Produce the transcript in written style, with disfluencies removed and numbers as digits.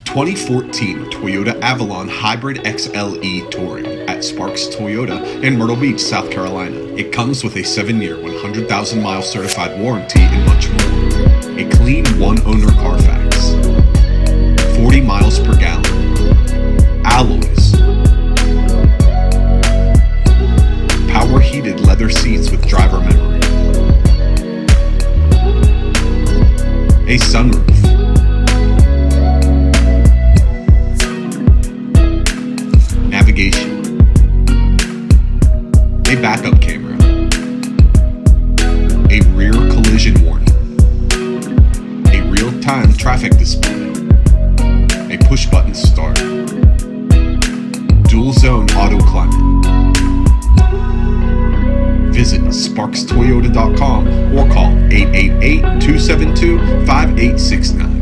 2014 Toyota Avalon Hybrid XLE Touring at Sparks Toyota in Myrtle Beach, South Carolina. It comes with a 7-year, 100,000-mile certified warranty and much more. A clean one-owner CARFAX. 40 miles per gallon. Alloys. Power heated leather seats with driver memory. A sunroof. Navigation. A backup camera. A rear collision warning. A real-time traffic display. A push-button start. Dual-zone auto climate. Visit SparksToyota.com or call 888-272-5869.